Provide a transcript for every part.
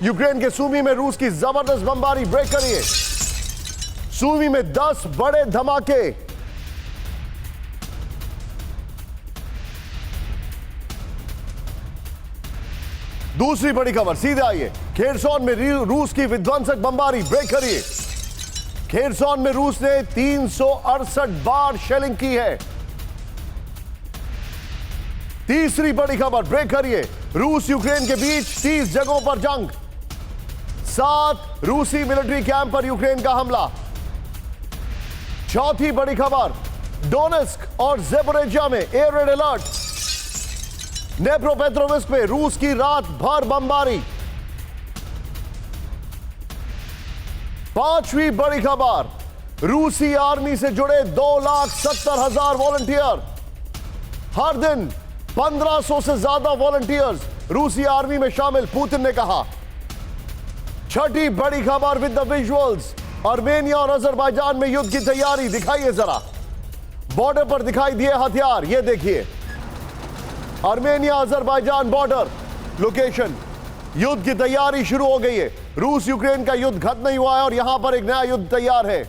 Ukraine के सूमी में रूस की जबरदस्त बमबारी, ब्रेक करिए। सूमी में 10 बड़े धमाके। दूसरी बड़ी खबर, सीधे आइए। खेरसोन में रूस की विध्वंसक बमबारी, ब्रेक करिए। खेरसोन में रूस ने 368 बार शेलिंग की है। तीसरी बड़ी खबर, ब्रेक करिए। रूस यूक्रेन के बीच 30 जगहों पर जंग। 7 रूसी मिलिट्री कैंप पर यूक्रेन का हमला। चौथी बड़ी खबर, डोनेस्क और ज़ेपोरिज़िया में एयर रेड अलर्ट। नेप्रोपेट्रोविस्क में रूस की रात भर बमबारी। पांचवी बड़ी खबर, रूसी आर्मी से जुड़े 2,70,000 वॉलंटियर। हर दिन 1500 से ज्यादा वॉलंटियर्स रूसी आर्मी में शामिल, पुतिन ने कहा। छठी बड़ी खबर विद द विजुअल्स, आर्मेनिया और अजरबैजान में युद्ध की तैयारी, दिखाइए जरा। बॉर्डर पर दिखाई दिए हथियार, ये देखिए। आर्मेनिया अजरबैजान बॉर्डर लोकेशन, युद्ध की तैयारी शुरू हो गई है। रूस यूक्रेन का युद्ध खत्म नहीं हुआ है और यहां पर एक नया युद्ध तैयार है।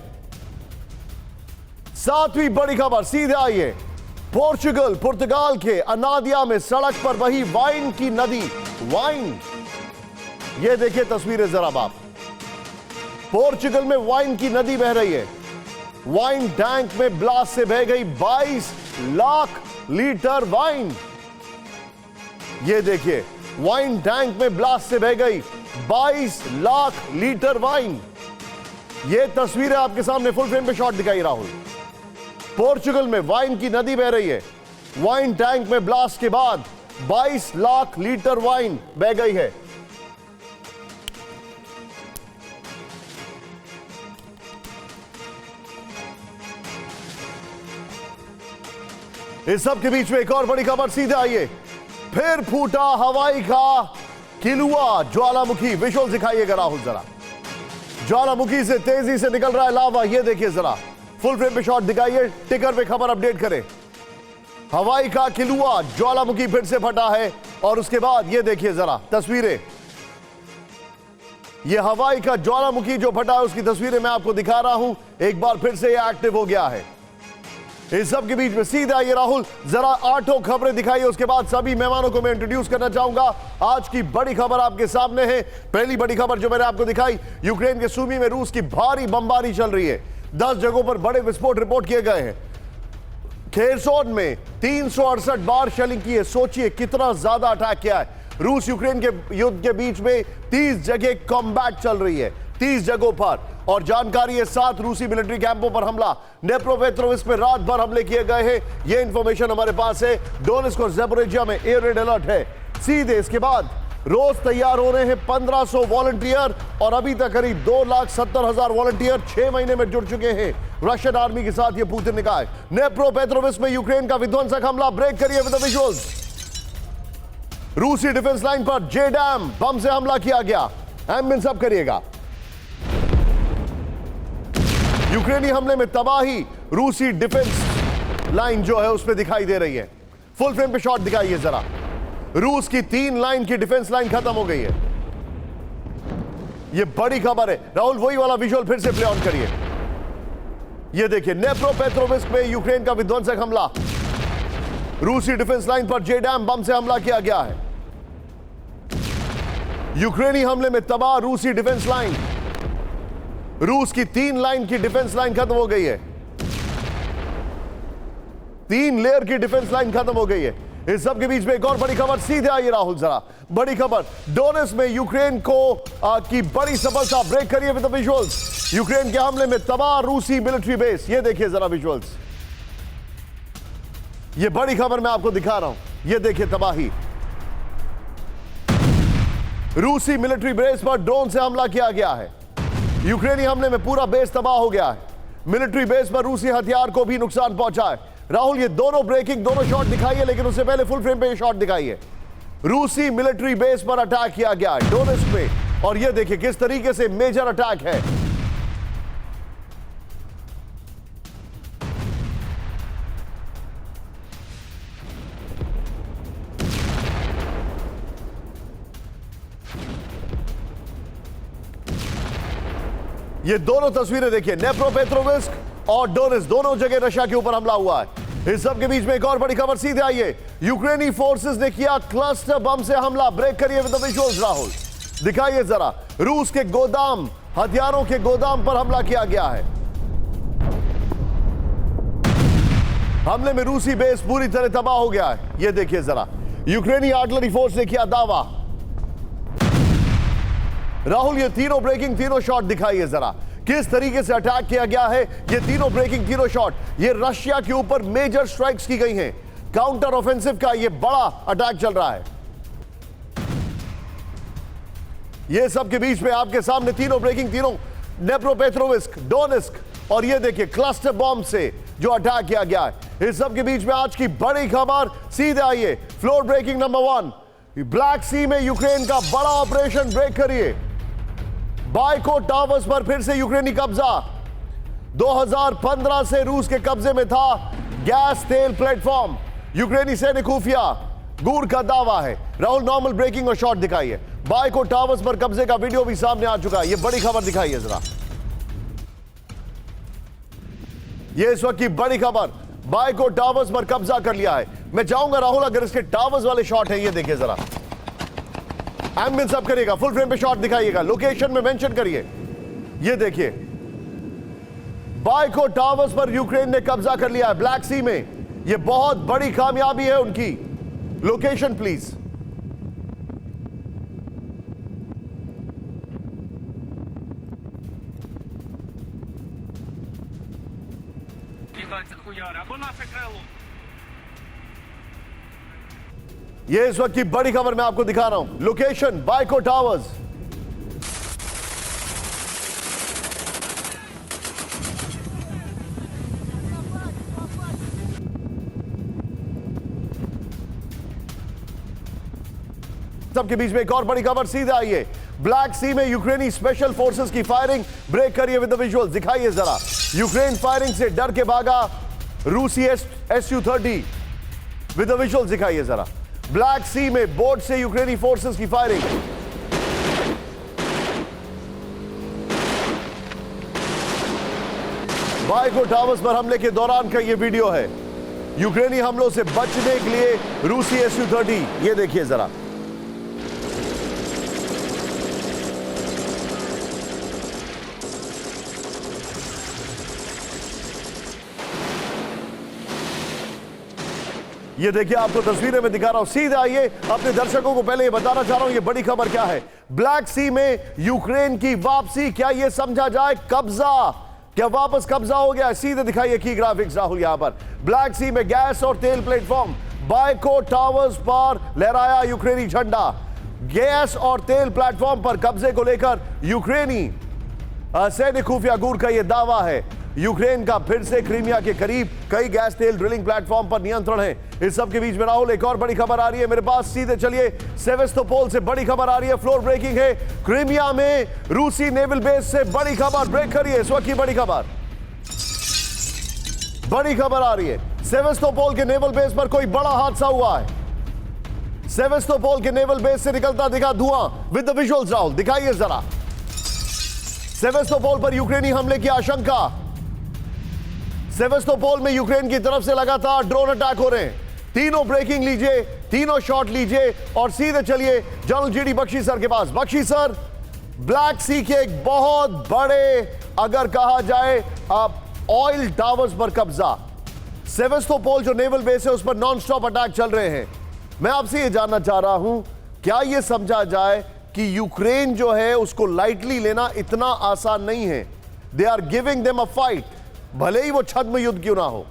सातवीं बड़ी खबर, सीधे आइए। पुर्तगाल के अनादिया में सड़क पर बही वाइन की नदी। वाइन, ये देखिए तस्वीरें जरा बाप। पोर्चुगल में वाइन की नदी बह रही है। वाइन टैंक में ब्लास्ट से बह गई 22 लाख लीटर वाइन। ये देखिए, वाइन टैंक में ब्लास्ट से बह गई 22 लाख लीटर वाइन। ये तस्वीरें आपके सामने फुल फ्रेम पे शॉट दिखाई राहुल। पोर्चुगल में वाइन की नदी बह रही है। वाइन टैंक में ब्लास्ट के बाद 22 लाख लीटर वाइन बह गई है। इस सब के बीच में एक और बड़ी खबर, सीधे आइए। फिर फूटा हवाई का किलुआ ज्वालामुखी। विजुअल दिखाइएगा राहुल जरा। ज्वालामुखी से तेजी से निकल रहा है लावा, ये देखिए जरा। फुल फ्रेम पे शॉट दिखाइए, टिकर पे खबर अपडेट करें। हवाई का किलुआ ज्वालामुखी फिर से फटा है और उसके बाद ये देखिए जरा तस्वीरें। ये हवाई का ज्वालामुखी जो फटा है उसकी तस्वीरें मैं आपको दिखा रहा हूं। एक बार फिर से ये एक्टिव हो गया है। इस सब के बीच में सीधे आइए राहुल, जरा 8 खबरें दिखाइए। उसके बाद सभी मेहमानों को मैं इंट्रोड्यूस करना चाहूंगा। आज की बड़ी खबर आपके सामने है। पहली बड़ी खबर जो मैंने आपको दिखाई, यूक्रेन के सूमी में रूस की भारी बमबारी चल रही है। 10 जगहों पर बड़े विस्फोट रिपोर्ट किए गए हैं। खेरसोन में 368 बार शेलिंग की है। सोचिए कितना ज्यादा अटैक किया है। रूस यूक्रेन के युद्ध के बीच में 30 जगह कॉम्बैट चल रही है, 30 जगहों पर। और जानकारी है 7 रूसी मिलिट्री कैंपों पर हमला। नेप्रोपेट्रोविस्क में रात भर हमले किए गए हैं, यह इंफॉर्मेशन हमारे पास है। डोनेस्क और ज़ेपोरिज़िया में एयर रेड अलर्ट है। सीधे इसके बाद रोज तैयार हो रहे हैं 1500 वॉलंटियर और अभी तक करीब 2,70,000 वॉलंटियर 6 महीने में जुड़ चुके हैं रशियन आर्मी के साथ, यह पुतिन ने कहा है। नेप्रोपेट्रोविस्क में यूक्रेन का विध्वंसक हमला, ब्रेक करिए विद द विजुअल्स। रूसी डिफेंस लाइन पर जेडैम बम से हमला किया गया। एम्बियंस अप करिएगा। यूक्रेनी हमले में तबाही रूसी डिफेंस लाइन जो है उसमें दिखाई दे रही है। फुल फ्रेम पे शॉट दिखाइए जरा। रूस की 3 लाइन की डिफेंस लाइन खत्म हो गई है। यह बड़ी खबर है राहुल, वही वाला विजुअल फिर से प्ले ऑन करिए। यह देखिए, नेप्रोपेट्रोविस्क में यूक्रेन का विध्वंसक हमला। रूसी डिफेंस लाइन पर जेडैम बम से हमला किया गया है। यूक्रेनी हमले में तबाह रूसी डिफेंस लाइन। रूस की 3 लाइन की डिफेंस लाइन खत्म हो गई है। 3 लेयर की डिफेंस लाइन खत्म हो गई है। इस सब के बीच में एक और बड़ी खबर, सीधे आइए राहुल जरा। बड़ी खबर, डोनेस्क में यूक्रेन की बड़ी सफलता, ब्रेक करिए विद द विजुअल्स। यूक्रेन के हमले में तबाह रूसी मिलिट्री बेस, ये देखिए जरा विजुअल्स। ये बड़ी खबर मैं आपको दिखा रहा हूं, ये देखिए तबाही। रूसी मिलिट्री बेस पर ड्रोन से हमला किया गया है। यूक्रेनी हमले में पूरा बेस तबाह हो गया है। मिलिट्री बेस पर रूसी हथियार को भी नुकसान पहुंचा है। राहुल ये दोनों ब्रेकिंग, दोनों शॉट दिखाइए, लेकिन उससे पहले फुल फ्रेम पे ये शॉट दिखाइए। रूसी मिलिट्री बेस पर अटैक किया गया है डोनेस्क में, और ये देखिए किस तरीके से मेजर अटैक है। ये दोनों तस्वीरें देखिए, नेप्रोपेट्रोविस्क और डोनेट्स्क दोनों जगह रशिया के ऊपर हमला हुआ है। इस सब के बीच में एक और बड़ी खबर सीधे आई है, यूक्रेनी फोर्सेस ने किया क्लस्टर बम से हमला। ब्रेक करिए विद द विजुअल्स राहुल, दिखाइए जरा। रूस के गोदाम, हथियारों के गोदाम पर हमला किया गया है। हमले में रूसी बेस पूरी तरह तबाह हो गया है। यह देखिए जरा, यूक्रेनी आर्टिलरी फोर्स ने किया दावा। राहुल ये तीनों ब्रेकिंग, तीनों शॉट दिखाइए जरा, किस तरीके से अटैक किया गया है। ये तीनों ब्रेकिंग, तीनों शॉट, ये रशिया के ऊपर मेजर स्ट्राइक्स की गई हैं। काउंटर ऑफेंसिव का ये बड़ा अटैक चल रहा है। ये सब के बीच में आपके सामने तीनों ब्रेकिंग, तीनों नेप्रोपेट्रोविस्क, डोनेट्स्क और ये देखिए क्लस्टर बॉम्ब से जो अटैक किया गया है। इस सब के बीच में आज की बड़ी खबर सीधे आइए, फ्लोर ब्रेकिंग नंबर 1, ब्लैक सी में यूक्रेन का बड़ा ऑपरेशन। ब्रेक करिए, बाइकोट टावर्स पर फिर से यूक्रेनी कब्जा। 2015 से रूस के कब्जे में था गैस तेल प्लेटफॉर्म। यूक्रेनी सैन्य खुफिया गूर का दावा है। राहुल नॉर्मल ब्रेकिंग और शॉट दिखाइए। बाइकोट टावर्स पर कब्जे का वीडियो भी सामने आ चुका है। यह बड़ी खबर दिखाइए जरा, यह इस वक्त की बड़ी खबर, बाइकोट टावर्स पर कब्जा कर लिया है। मैं चाहूंगा राहुल अगर इसके टावर्स वाले शॉट है, ये देखिए जरा, एम्बियंस अप करिएगा, फुल फ्रेम पे शॉट दिखाइएगा, लोकेशन में मेंशन करिए। ये देखिए बाइकोट टावर्स पर यूक्रेन ने कब्जा कर लिया है ब्लैक सी में। यह बहुत बड़ी कामयाबी है उनकी। Location please. ये इस वक्त की बड़ी खबर मैं आपको दिखा रहा हूं, लोकेशन बाइकोट टावर्स। सबके बीच में एक और बड़ी खबर सीधे आई है, ब्लैक सी में यूक्रेनी स्पेशल फोर्सेस की फायरिंग। ब्रेक करिए विद द विजुअल्स, दिखाइए जरा। यूक्रेन फायरिंग से डर के भागा रूसी Su-30। विद द विजुअल्स दिखाइए जरा, ब्लैक सी में बोट से यूक्रेनी फोर्सेस की फायरिंग। बाइकोट टावर्स पर हमले के दौरान का यह वीडियो है, यूक्रेनी हमलों से बचने के लिए रूसी Su-30। यह देखिए जरा, ये देखिए आपको तस्वीरें में दिखा रहा हूं। सीधे आइए, अपने दर्शकों को पहले ये बताना चाह रहा हूं ये बड़ी खबर क्या है। ब्लैक सी में यूक्रेन की वापसी, क्या ये समझा जाए कब्जा, क्या वापस कब्जा हो गया? सीधे दिखाइए की ग्राफिक्स राहुल। यहां पर ब्लैक सी में गैस और तेल प्लेटफॉर्म, बाइकोट टावर्स पर लहराया यूक्रेनी झंडा। गैस और तेल प्लेटफॉर्म पर कब्जे को लेकर यूक्रेनी सैन्य खुफिया गूर का यह दावा है। यूक्रेन का फिर से क्रीमिया के करीब कई गैस तेल ड्रिलिंग प्लेटफॉर्म पर नियंत्रण है। इस सब के बीच में राहुल एक और बड़ी खबर आ रही है मेरे पास, सीधे चलिए सेवेस्तोपोल से बड़ी खबर आ रही है, फ्लोर ब्रेकिंग है। क्रीमिया में रूसी नेवल बेस से बड़ी खबर। ब्रेक करिए, इस वक्त की बड़ी खबर, बड़ी खबर आ रही है। सेवेस्तोपोल के नेवल बेस पर कोई बड़ा हादसा हुआ है। सेवेस्तोपोल के नेवल बेस से निकलता दिखा धुआं। विद द विजुअल्स राहुल, दिखाइए जरा। सेवेस्तोपोल पर यूक्रेनी हमले की आशंका। सेवेस्तोपोल में यूक्रेन की तरफ से लगातार ड्रोन अटैक हो रहे हैं। तीनों ब्रेकिंग लीजिए, तीनों शॉट लीजिए और सीधे चलिए जनरल जीडी बख्शी सर के पास। बख्शी सर, ब्लैक सी के एक बहुत बड़े, अगर कहा जाए ऑयल टावर्स पर कब्जा। सेवेस्तोपोल जो नेवल बेस है उस पर नॉन स्टॉप अटैक चल रहे हैं। मैं आपसे यह जानना चाह रहा हूं, क्या यह समझा जाए कि यूक्रेन जो है उसको लाइटली लेना इतना आसान नहीं है? They are giving them a fight, भले ही वो छद्म युद्ध क्यों ना हो।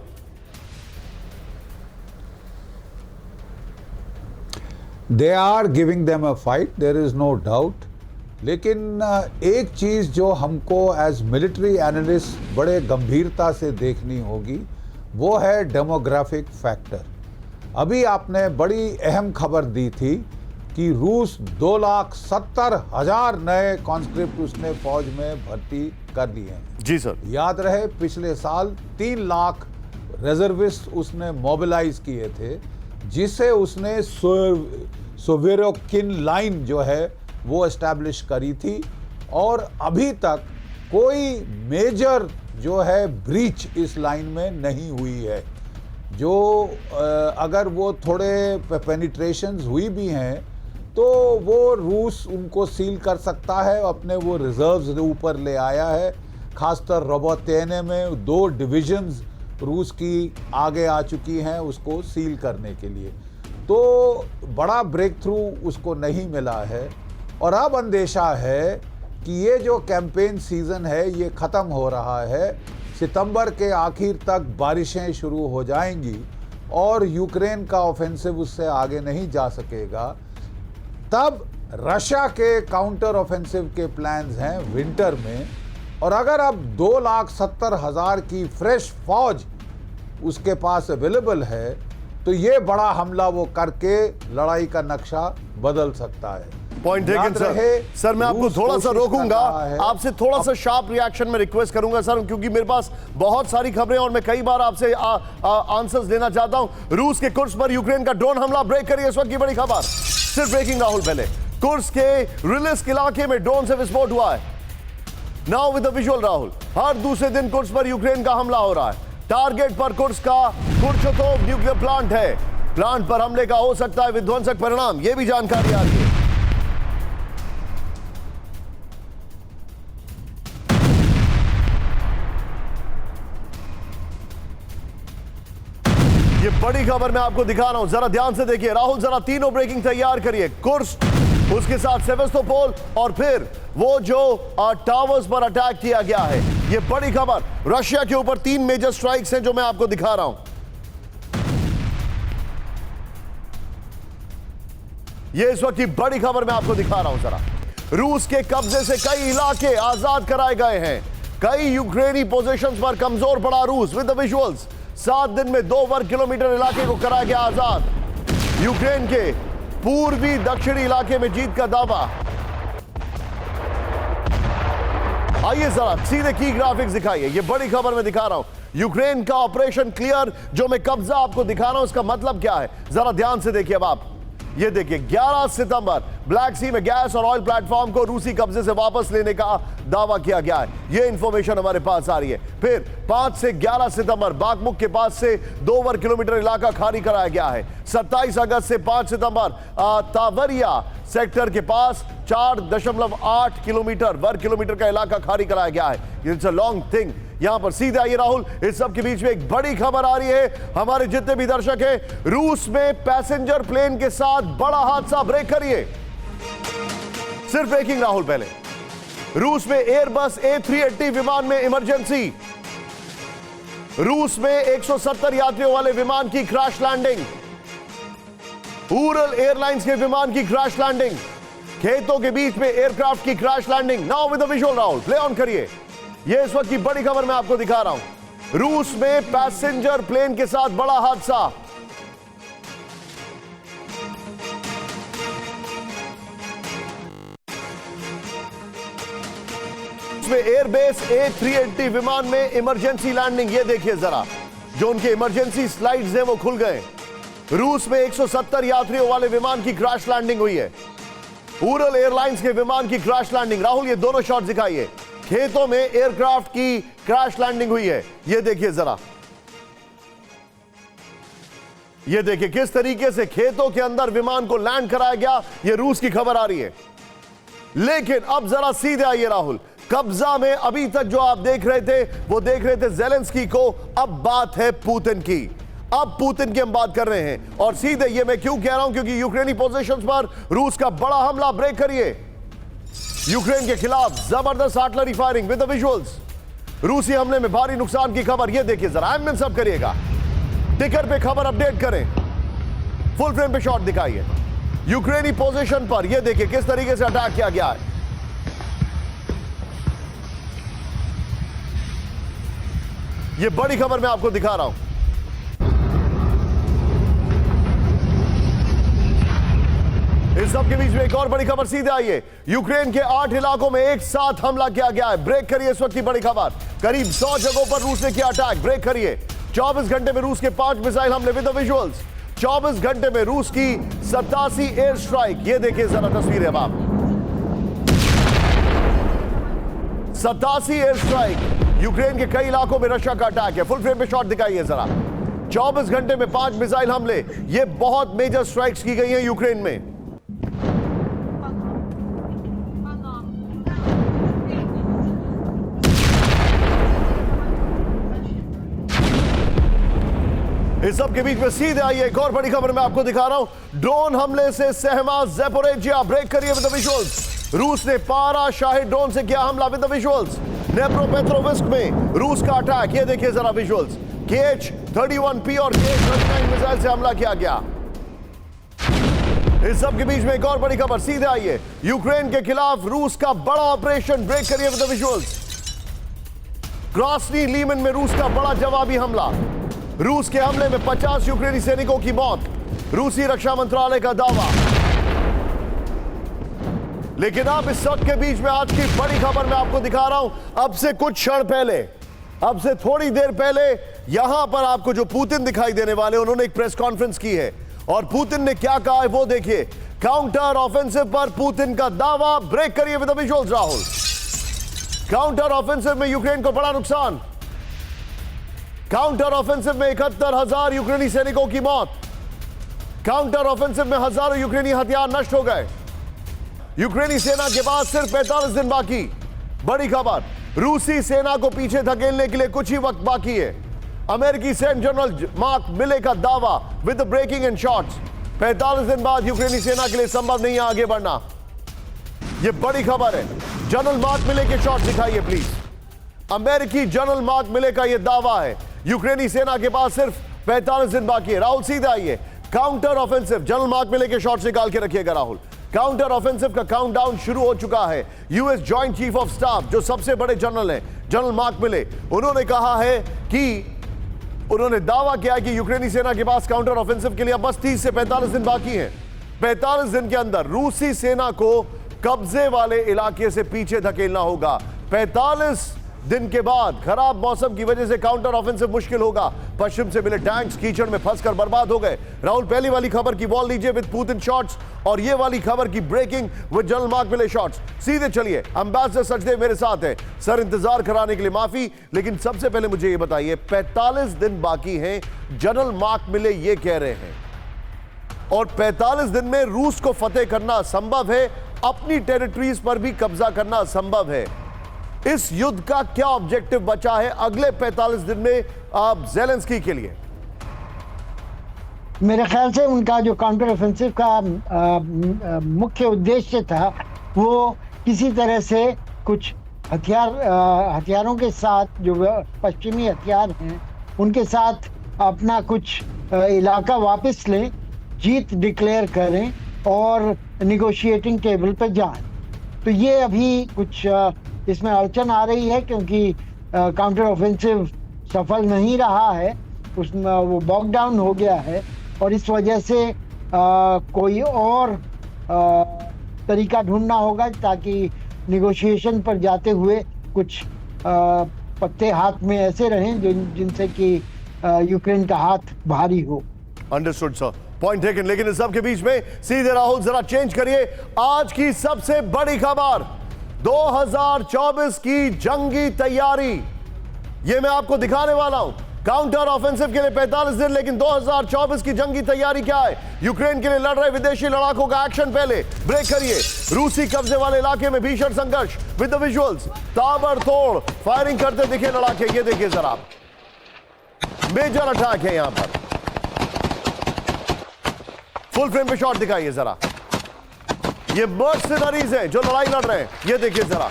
They are giving them a fight, there is no doubt. लेकिन एक चीज जो हमको एज मिलिट्री एनालिस्ट बड़े गंभीरता से देखनी होगी वो है डेमोग्राफिक फैक्टर। अभी आपने बड़ी अहम खबर दी थी कि रूस 2,70,000 नए कॉन्स्क्रिप्ट उसने फौज में भर्ती कर लिए हैं। जी सर। याद रहे पिछले साल 3 लाख रिजर्विस्ट उसने मोबिलाइज किए थे, जिसे उसने सोवेरोकिन लाइन जो है वो एस्टैब्लिश करी थी। और अभी तक कोई मेजर जो है ब्रीच इस लाइन में नहीं हुई है। जो अगर वो थोड़े पेनिट्रेशंस हुई भी हैं तो वो रूस उनको सील कर सकता है, अपने वो रिजर्व्स ऊपर ले आया है। खासकर रोबोतेने में 2 डिविजन्स रूस की आगे आ चुकी हैं उसको सील करने के लिए, तो बड़ा ब्रेक थ्रू उसको नहीं मिला है। और अब अंदेशा है कि ये जो कैंपेन सीज़न है ये ख़त्म हो रहा है, सितंबर के आखिर तक बारिशें शुरू हो जाएंगी और यूक्रेन का ऑफेंसिव उससे आगे नहीं जा सकेगा। तब रशिया के काउंटर ऑफेंसिव के प्लान्स हैं विंटर में, और अगर अब 2,70,000 की फ्रेश फौज उसके पास अवेलेबल है तो ये बड़ा हमला वो करके लड़ाई का नक्शा बदल सकता है। Point taken sir. मैं आपको थोड़ा सा रोकूंगा, आपसे थोड़ा सा शार्प रिएक्शन में रिक्वेस्ट करूंगा सर, क्योंकि मेरे पास बहुत सारी खबरें और मैं कई बार आपसे आंसर्स लेना चाहता हूं। रूस के कुर्स पर यूक्रेन का ड्रोन हमला, ब्रेक करिए इस वक्त की बड़ी खबर। सिर्फ ब्रेकिंग राहुल, पहले कुर्स के रिलिस्क इलाके में ड्रोन से विस्फोट हुआ है। Now with the visual Rahul, हर दूसरे दिन कुर्स पर यूक्रेन का हमला हो रहा है। टारगेट पर कुर्स का कुर्चकोव न्यूक्लियर प्लांट है। प्लांट पर हमले का हो सकता है विध्वंसक परिणाम, यह भी जानकारी आ रही है। ये बड़ी खबर मैं आपको दिखा रहा हूं, जरा ध्यान से देखिए राहुल, जरा तीनों ब्रेकिंग तैयार करिए। कुर्स्क, उसके साथ सेवेस्तोपोल और फिर वो जो टावर्स पर अटैक किया गया है। ये बड़ी खबर, रशिया के ऊपर 3 मेजर स्ट्राइक्स हैं जो मैं आपको दिखा रहा हूं। ये इस वक्त की बड़ी खबर मैं आपको दिखा रहा हूं। जरा रूस के कब्जे से कई इलाके आजाद कराए गए हैं। कई यूक्रेनी पोजीशंस पर कमजोर पड़ा रूस। विद द विजुअल्स, 7 दिन में 2 वर्ग किलोमीटर इलाके को कराया गया आजाद। यूक्रेन के पूर्वी दक्षिणी इलाके में जीत का दावा। आइए जरा सीधे की ग्राफिक्स दिखाइए। ये बड़ी खबर मैं दिखा रहा हूं, यूक्रेन का ऑपरेशन क्लियर जो मैं कब्जा आपको दिखा रहा हूं, इसका मतलब क्या है जरा ध्यान से देखिए। अब आप ये देखिए, 11 सितंबर ब्लैक सी में गैस और ऑयल प्लेटफॉर्म को रूसी कब्जे से वापस लेने का दावा किया गया है। ये इंफॉर्मेशन हमारे पास आ रही है। फिर 5 से 11 सितंबर बागमुख के पास से 2 वर्ग किलोमीटर इलाका खाली कराया गया है। 27 अगस्त से 5 सितंबर तावरिया सेक्टर के पास 4.8 किलोमीटर वर्ग किलोमीटर का इलाका खाली कराया गया है। It's a long thing. यहां पर सीधे आइए राहुल, इस सब के बीच में एक बड़ी खबर आ रही है हमारे जितने भी दर्शक हैं। रूस में पैसेंजर प्लेन के साथ बड़ा हादसा, ब्रेक करिए। सिर्फ ब्रेकिंग राहुल, पहले रूस में एयरबस A380 विमान में इमरजेंसी। रूस में 170 यात्रियों वाले विमान की क्रैश लैंडिंग। उरल एयरलाइंस के विमान की क्रैश लैंडिंग। खेतों के बीच में एयरक्राफ्ट की crash landing. Now with the visual Rahul, play on करिए। यह इस वक्त की बड़ी खबर मैं आपको दिखा रहा हूं। रूस में पैसेंजर प्लेन के साथ बड़ा हादसा। एयरबेस A380 विमान में इमरजेंसी लैंडिंग। ये देखिए जरा, जो उनके इमरजेंसी स्लाइड्स हैं वो खुल गए। रूस में 170 यात्रियों वाले विमान की क्रैश लैंडिंग हुई है। उरल एयरलाइंस के विमान की क्रैश लैंडिंग। राहुल, ये दोनों शॉट दिखाइए। खेतों में एयरक्राफ्ट की क्रैश लैंडिंग हुई है। ये देखिए जरा, ये देखिए किस तरीके से खेतों के अंदर विमान को लैंड कराया गया। ये रूस की खबर आ रही है। लेकिन अब जरा सीधे आइए राहुल, कब्जा में अभी तक जो आप देख रहे थे वो देख रहे थे ज़ेलेंस्की को, अब बात है पुतिन की। अब पुतिन की हम बात कर रहे हैं। और सीधे ये मैं क्यों कह रहा हूं, क्योंकि यूक्रेनी पोजीशंस पर रूस का बड़ा हमला, ब्रेक करिए। यूक्रेन के खिलाफ जबरदस्त artillery firing with the visuals. रूसी हमले में भारी नुकसान की खबर, ये देखिए जरा। एम सब करिएगा, टिकर पे खबर अपडेट करें, फुल फ्रेम पे शॉट दिखाइए। यूक्रेनी पोजीशन पर ये देखिए किस तरीके से अटैक किया गया है। ये बड़ी खबर मैं आपको दिखा रहा हूं। इस सब के बीच में एक और बड़ी खबर, सीधे आइए। यूक्रेन के 8 इलाकों में एक साथ हमला किया गया है। ब्रेक करिए इस वक्त की बड़ी खबर। करीब 100 जगहों पर रूस ने किया अटैक, ब्रेक करिए। 24 घंटे में रूस के 5 मिसाइल हमले विद द विजुअल्स। 24 घंटे में रूस की 87 एयर स्ट्राइक। ये देखिए जरा तस्वीरें अब आप। 87 एयर स्ट्राइक। यूक्रेन के कई इलाकों में रशिया का अटैक है। फुल फ्रेम पे शॉट दिखाइए जरा। 24 घंटे में 5 मिसाइल हमले, ये बहुत मेजर स्ट्राइक्स की गई हैं यूक्रेन में। इस सब के बीच में सीधे आइए एक और बड़ी खबर मैं आपको दिखा रहा हूं। ड्रोन हमले से सहमा ज़ैपोरिज़िया। ब्रेक करिए विद द विजुअल्स। रूस ने पारा शाहिद ड्रोन से किया हमला विद द विजुअल्स। नेप्रोपेट्रोविस्क में रूस का अटैक, ये देखिए जरा विजुअल्स। KH-31P और KH-39 मिसाइल से हमला किया गया। इस सब के बीच में एक और बड़ी खबर, सीधे आइए। यूक्रेन के खिलाफ रूस का बड़ा ऑपरेशन। ब्रेक करिए विद द विजुअल्स। ग्रॉसनी लीमन में रूस का बड़ा जवाबी हमला। रूस के हमले में 50 यूक्रेनी सैनिकों की मौत, रूसी रक्षा मंत्रालय का दावा। लेकिन अब इस सब के बीच में आज की बड़ी खबर मैं आपको दिखा रहा हूं। अब से कुछ क्षण पहले, अब से थोड़ी देर पहले यहां पर आपको जो पुतिन दिखाई देने वाले, उन्होंने एक प्रेस कॉन्फ्रेंस की है और पुतिन ने क्या कहा है वो देखिए। काउंटर ऑफेंसिव पर पुतिन का दावा। ब्रेक करिए with the visuals Rahul. Counter offensive में यूक्रेन को बड़ा नुकसान। काउंटर ऑफेंसिव में 71,000 यूक्रेनी सैनिकों की मौत। काउंटर ऑफेंसिव में हजारों यूक्रेनी हथियार नष्ट हो गए। यूक्रेनी सेना के पास सिर्फ 45 दिन बाकी। बड़ी खबर, रूसी सेना को पीछे धकेलने के लिए कुछ ही वक्त बाकी है। अमेरिकी सेना जनरल मार्क मिले का दावा विद ब्रेकिंग एंड शॉट्स। 45 दिन बाद यूक्रेनी सेना के लिए संभव नहीं है आगे बढ़ना। यह बड़ी खबर है। जनरल मार्क मिले के शॉट दिखाइए प्लीज। अमेरिकी जनरल मार्क मिले का यह दावा है यूक्रेनी सेना के पास सिर्फ 45 दिन बाकी है। राहुल सीधे आइए। काउंटर ऑफेंसिव, जनरल मार्क मिले के शॉट्स निकाल के रखिएगा राहुल। काउंटर ऑफेंसिव का काउंटडाउन शुरू हो चुका है। US joint chief of staff, जो सबसे बड़े जनरल हैं, जनरल मार्क मिले, उन्होंने कहा है कि उन्होंने दावा किया कि यूक्रेनी सेना के पास काउंटर ऑफेंसिव के लिए बस 30 से 45 दिन बाकी हैं। 45 दिन के अंदर रूसी सेना को कब्जे वाले इलाके से पीछे धकेलना होगा। 45 दिन के बाद खराब मौसम की वजह से काउंटर ऑफेंसिव मुश्किल होगा। पश्चिम से मिले टैंक्स कीचड़ में फंसकर बर्बाद हो गए। राहुल पहली वाली खबर की वॉल लीजिए विद पुतिन शॉट्स और ये वाली खबर की ब्रेकिंग विद जनरल मार्क मिले शॉट्स। सीधे चलिए, एम्बेसडर सचदेव मेरे साथ है। सर इंतजार कराने के लिए माफी, लेकिन सबसे पहले मुझे ये बताइए 45 दिन बाकी हैं, जनरल मार्क मिले ये कह रहे हैं, और 45 दिन में रूस को फतेह करना संभव है, अपनी टेरिटरीज पर भी कब्जा करना संभव है। इस युद्ध का क्या ऑब्जेक्टिव बचा है अगले 45 दिन में ज़ेलेंस्की के लिए? मेरे ख्याल से उनका जो काउंटर ऑफेंसिव का मुख्य उद्देश्य था वो किसी तरह से कुछ हथियारों के साथ, जो पश्चिमी हथियार हैं उनके साथ अपना कुछ इलाका वापस लें, जीत डिक्लेयर करें और निगोशिएटिंग टेबल पर जाएं। तो ये अभी कुछ इसमें अड़चन आ रही है क्योंकि काउंटर ऑफेंसिव सफल नहीं रहा है, उसमें वो बॉक डाउन हो गया है और इस वजह से कोई और तरीका ढूंढना होगा ताकि निगोशिएशन पर जाते हुए कुछ पत्ते हाथ में ऐसे रहें जिनसे कि यूक्रेन का हाथ भारी हो। Understood sir, point taken. लेकिन इस सब के बीच में सीधे राहुल जरा चेंज करिए। आज की सबसे बड़ी खबर 2024 की जंगी तैयारी, यह मैं आपको दिखाने वाला हूं। काउंटर ऑफेंसिव के लिए 45 दिन, लेकिन 2024 की जंगी तैयारी क्या है? यूक्रेन के लिए लड़ रहे विदेशी लड़ाकों का एक्शन पहले। ब्रेक करिए। रूसी कब्जे वाले इलाके में भीषण संघर्ष विद द विजुअल्स। ताबड़तोड़ फायरिंग करते दिखे लड़ाके, ये देखिए जरा, मेजर अटैक है यहां पर। फुल फ्रेम पे शॉट दिखाइए जरा। ये मर्सनरीज हैं जो लड़ाई लड़ रहे हैं, ये देखिए जरा।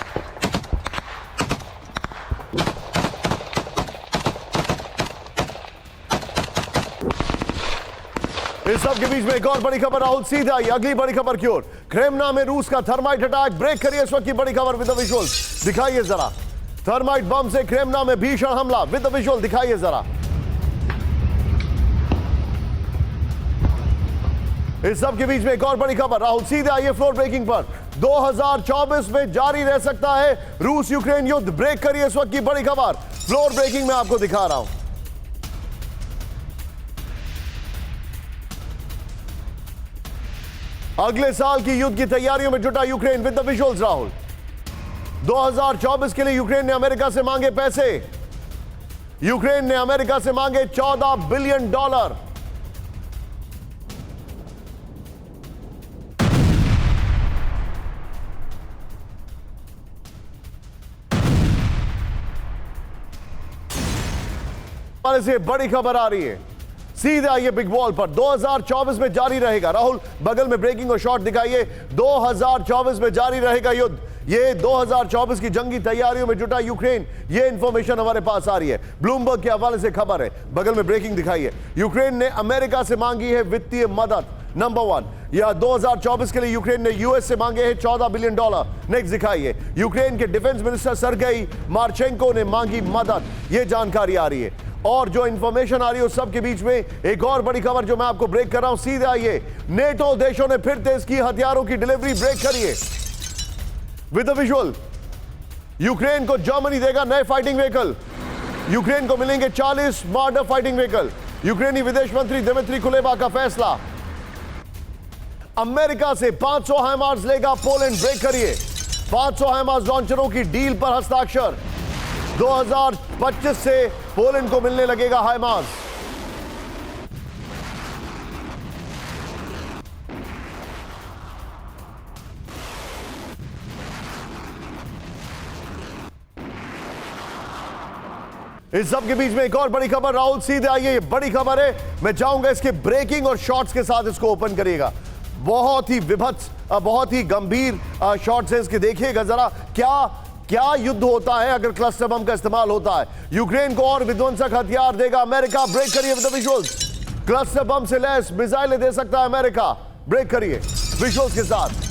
इस सब के बीच में एक और बड़ी खबर राहुल सीधे आई अगली बड़ी खबर की ओर। क्रेमना में रूस का थर्माइट अटैक। ब्रेक करिए इस वक्त की बड़ी खबर विद द विजुअल्स दिखाइए जरा। थर्माइट बम से क्रेमना में भीषण हमला विद द विजुअल दिखाइए जरा। इस सब के बीच में एक और बड़ी खबर राहुल सीधे आइए फ्लोर ब्रेकिंग पर। 2024 में जारी रह सकता है रूस यूक्रेन युद्ध। ब्रेक करिए इस वक्त की बड़ी खबर, फ्लोर ब्रेकिंग में आपको दिखा रहा हूं। अगले साल की युद्ध की तैयारियों में जुटा Ukraine with the visuals Rahul. 2024 के लिए यूक्रेन ने अमेरिका से मांगे पैसे। यूक्रेन ने अमेरिका से मांगे $14 बिलियन। से बड़ी खबर आ रही है, सीधे आइए बिग बॉल पर। 2024 में जारी रहेगा, राहुल बगल में ब्रेकिंग और शॉट दिखाइए। 2024 में जारी रहेगा युद्ध। ये 2024 की जंगी तैयारियों में जुटा यूक्रेन, ये इंफॉर्मेशन हमारे पास आ रही है, ब्लूमबर्ग के हवाले से खबर है। बगल में ब्रेकिंग दिखाइए। यूक्रेन ने अमेरिका से मांगी है वित्तीय मदद, नंबर 1। या 2024 के लिए यूक्रेन ने यूएस से मांगे हैं $14 बिलियन। नेक्स्ट दिखाइए। यूक्रेन के डिफेंस मिनिस्टर सर्गेई मार्चेंको ने मांगी मदद, ये जानकारी आ रही है। और जो इंफॉर्मेशन आ रही है उस सब के बीच में एक और बड़ी खबर जो मैं आपको ब्रेक कर रहा हूं, सीधे आइए। नेटो देशों ने फिर तेज की हथियारों की डिलीवरी, ब्रेक करिए विद द विजुअल। यूक्रेन को जर्मनी देगा नए फाइटिंग व्हीकल। यूक्रेन को मिलेंगे 40 मॉडर्न फाइटिंग व्हीकल। यूक्रेनी विदेश मंत्री दिमित्री कुलेबा का फैसला। अमेरिका से 500 हाइमार्स लेगा पोलैंड, ब्रेक करिए। 500 हाइमार्स लॉन्चरों की डील पर हस्ताक्षर। 2025 से पोलैंड को मिलने लगेगा हाइमार्स। इस सब के बीच में एक और बड़ी खबर, राहुल सीधे आइए, ये बड़ी खबर है। मैं चाहूंगा इसके ब्रेकिंग और शॉट्स के साथ इसको ओपन करिएगा। बहुत ही विभत्स, बहुत ही गंभीर शॉट्स है इसके, देखिएगा जरा क्या युद्ध होता है अगर क्लस्टर बम का इस्तेमाल होता है। यूक्रेन को और विध्वंसक हथियार देगा अमेरिका, ब्रेक करिए with the visuals. Cluster bomb से लैस मिसाइलें दे सकता है अमेरिका, ब्रेक करिए विजुअल्स के साथ।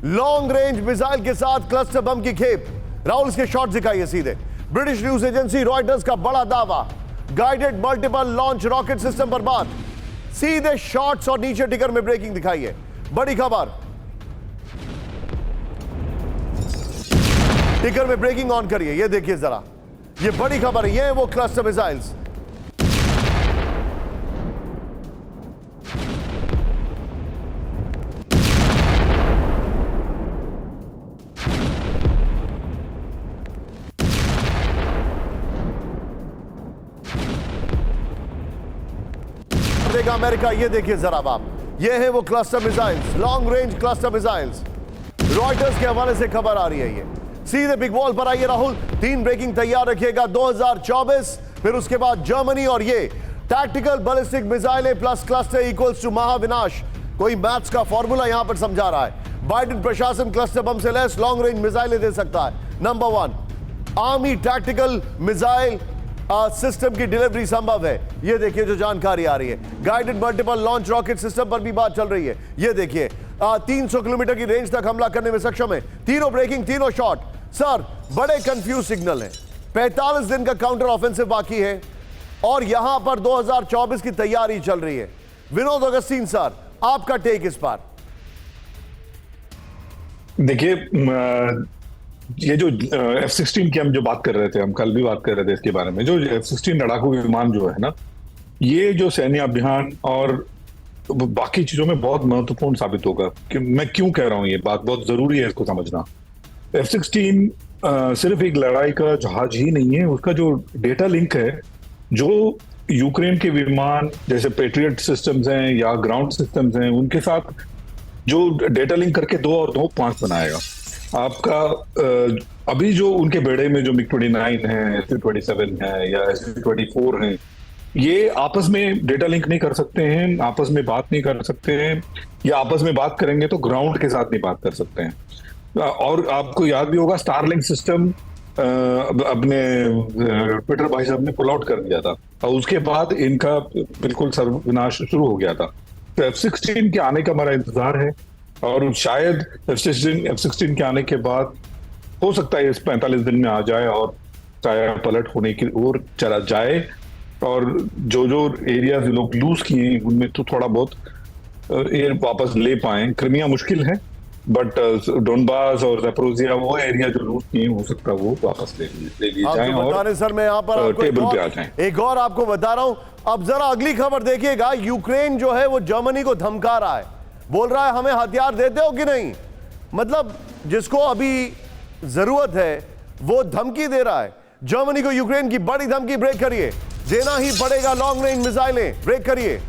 लॉन्ग रेंज मिसाइल के साथ क्लस्टर बम की खेप। राहुल इसके शॉट दिखाइए सीधे। ब्रिटिश न्यूज एजेंसी रॉयटर्स का बड़ा दावा, guided multiple launch rocket system बर्बाद। सीधे शॉट्स और नीचे टिकर में ब्रेकिंग दिखाइए, बड़ी खबर। टिकर में ब्रेकिंग ऑन करिए, ये देखिए जरा, ये बड़ी खबर है। ये है वो क्लस्टर मिसाइल्स। देगा अमेरिका, ये देखिए जरा आप, ये है वो cluster missiles, long range cluster missiles. Reuters के हवाले से खबर आ रही है। ये सीधे बिग बॉल पर आइए राहुल, 3 ब्रेकिंग तैयार रखिएगा। 2024, फिर उसके बाद जर्मनी, और ये टैक्टिकल बैलिस्टिक मिसाइलें प्लस क्लस्टर इक्वल्स टू महाविनाश। कोई मैथ्स का फॉर्मूला यहां पर समझा रहा है। बाइडेन प्रशासन क्लस्टर बम से लैस लॉन्ग रेंज मिसाइलें दे सकता है। Number 1, army tactical missile system की डिलीवरी संभव है। ये देखिए जो जानकारी आ रही है। Guided multiple launch rocket system पर भी बात चल रही है। ये देखिए 300 किलोमीटर की रेंज तक हमला करने में सक्षम है। तीनों ब्रेकिंग, तीनों शॉट। सर, बड़े कंफ्यूज सिग्नल है। 45 दिन का काउंटर ऑफेंसिव बाकी है और यहां पर 2024 की तैयारी चल रही है। विनोद अगस्तीन सर, आपका टेक इस पर। देखिए, ये जो F-16 की हम जो बात कर रहे थे, हम कल भी बात कर रहे थे इसके बारे में, जो F-16 लड़ाकू विमान जो है ना, ये जो सैन्य अभियान और बाकी चीजों में बहुत महत्वपूर्ण साबित होगा। कि मैं क्यों कह रहा हूं, ये बात बहुत जरूरी है इसको समझना। F-16 सिर्फ एक लड़ाई का जहाज ही नहीं है, उसका जो डेटा लिंक है, जो यूक्रेन के विमान जैसे पेट्रियट सिस्टम्स हैं या ग्राउंड सिस्टम्स हैं, उनके साथ जो डेटा लिंक करके 2 और 2 5 बनाएगा। आपका अभी जो उनके बेड़े में जो MiG-29 है, Su-27 है या Su-24 है, ये आपस में डेटा लिंक नहीं कर सकते हैं, आपस में बात नहीं कर सकते हैं, या आपस में बात करेंगे तो ग्राउंड के साथ नहीं बात कर सकते हैं। और आपको याद भी होगा, स्टारलिंक सिस्टम अपने ट्विटर भाई साहब ने पुल आउट कर दिया था और उसके बाद इनका बिल्कुल सर्वनाश शुरू हो गया था। तो F-16 के आने का हमारा इंतजार है और शायद F-16 के आने के बाद हो सकता है इस 45 दिन में आ जाए और काया पलट होने की ओर चला जाए और जो एरिया लोग लूज किए उनमें तो थोड़ा बहुत ये वापस ले पाए। क्रिमिया मुश्किल है, बट डोनबास और ज़ैपोरिज़िया वो एरिया जो लूट किए हो सकता है वो वापस ले लिए जाएं और सर मैं यहाँ पर टेबल पे आ जाएं। एक और आपको बता रहा हूँ। अब जरा अगली खबर देखिएगा। यूक्रेन जो है वो जर्मनी को धमका रहा है। बोल रहा है हमें हथियार देते हो कि नहीं। मतलब जिसको अभी जरूरत है वो धमकी दे रहा है। जर्मनी को यूक्रेन की बड़ी धमकी, ब्रेक करिए, देना ही पड़ेगा लॉन्ग रेंज मिसाइलें, ब्रेक करिए।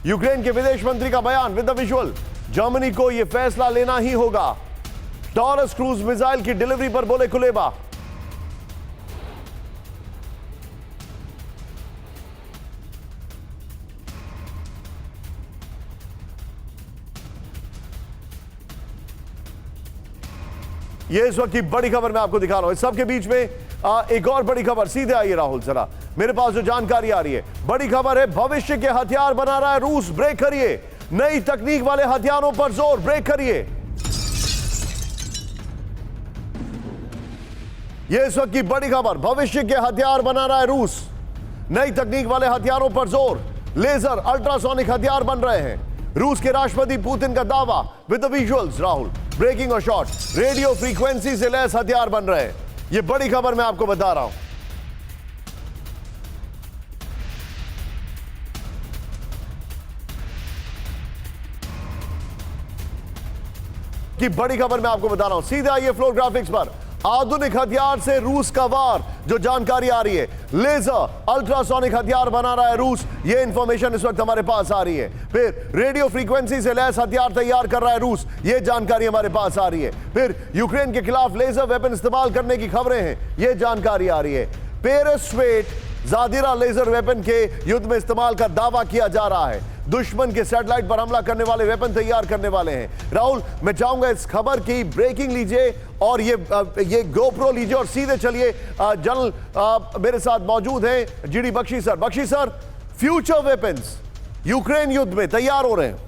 यूक्रेन के विदेश मंत्री का बयान विद द विजुअल, जर्मनी को यह फैसला लेना ही होगा। टॉरस क्रूज मिसाइल की डिलीवरी पर बोले कुलेबा। ये इस वक्त की बड़ी खबर मैं आपको दिखा रहा हूं। इस सब के बीच में एक और बड़ी खबर, सीधे आइए राहुल जरा, मेरे पास जो जानकारी आ रही है, बड़ी खबर है, भविष्य के हथियार बना रहा है रूस, ब्रेक करिए। नई तकनीक वाले हथियारों पर जोर, ब्रेक करिए। यह इस वक्त की बड़ी खबर, भविष्य के हथियार बना रहा है रूस, नई तकनीक वाले हथियारों पर जोर, लेजर अल्ट्रासोनिक हथियार बन रहे हैं। रूस के राष्ट्रपति पुतिन का दावा with the visuals Rahul, breaking और शॉर्ट, रेडियो फ्रीक्वेंसी से लैस हथियार बन रहे हैं। यह बड़ी खबर मैं आपको बता रहा हूं कि बड़ी खबर मैं आपको बता रहा हूं। सीधे आइए फ्लोर ग्राफिक्स पर, आधुनिक हथियार से रूस का वार, जो जानकारी आ रही है, लेजर अल्ट्रासोनिक हथियार बना रहा है रूस, ये इंफॉर्मेशन इस वक्त हमारे पास आ रही है। फिर रेडियो फ्रीक्वेंसी से लैस हथियार तैयार कर रहा है रूस, ये जानकारी हमारे पास आ रही है। फिर यूक्रेन के खिलाफ लेजर वेपन इस्तेमाल करने की खबरें हैं, ये जानकारी आ रही है। पेरिस्वेट जादिरा लेजर वेपन के युद्ध में इस्तेमाल का दावा किया जा रहा है। दुश्मन के सैटेलाइट पर हमला करने वाले वेपन तैयार करने वाले हैं। राहुल, मैं चाहूंगा इस खबर की ब्रेकिंग लीजिए और ये गोप्रो लीजिए और सीधे चलिए। जनरल मेरे साथ मौजूद हैं GD Bakshi sir. Bakshi sir, future weapons Ukraine युद्ध में तैयार हो रहे हैं?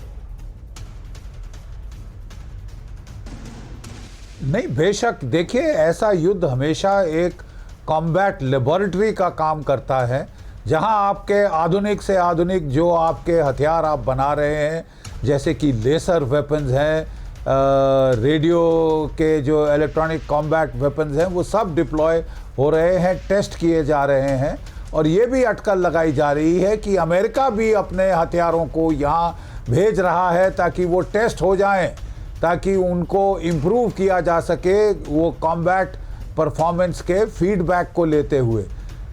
नहीं, बेशक देखिए, ऐसा युद्ध हमेशा एक कॉम्बैट लेबोरेटरी का काम करता है, जहां आपके आधुनिक से आधुनिक जो आपके हथियार आप बना रहे हैं, जैसे कि लेसर वेपन्स हैं, रेडियो के जो इलेक्ट्रॉनिक कॉम्बैट वेपन्स हैं, वो सब डिप्लॉय हो रहे हैं, टेस्ट किए जा रहे हैं। और ये भी अटकल लगाई जा रही है कि अमेरिका भी अपने हथियारों को यहाँ भेज रहा है ताकि वो टेस्ट हो जाएं, ताकि उनको इम्प्रूव किया जा सके वो कॉम्बैट परफॉर्मेंस के फीडबैक को लेते हुए।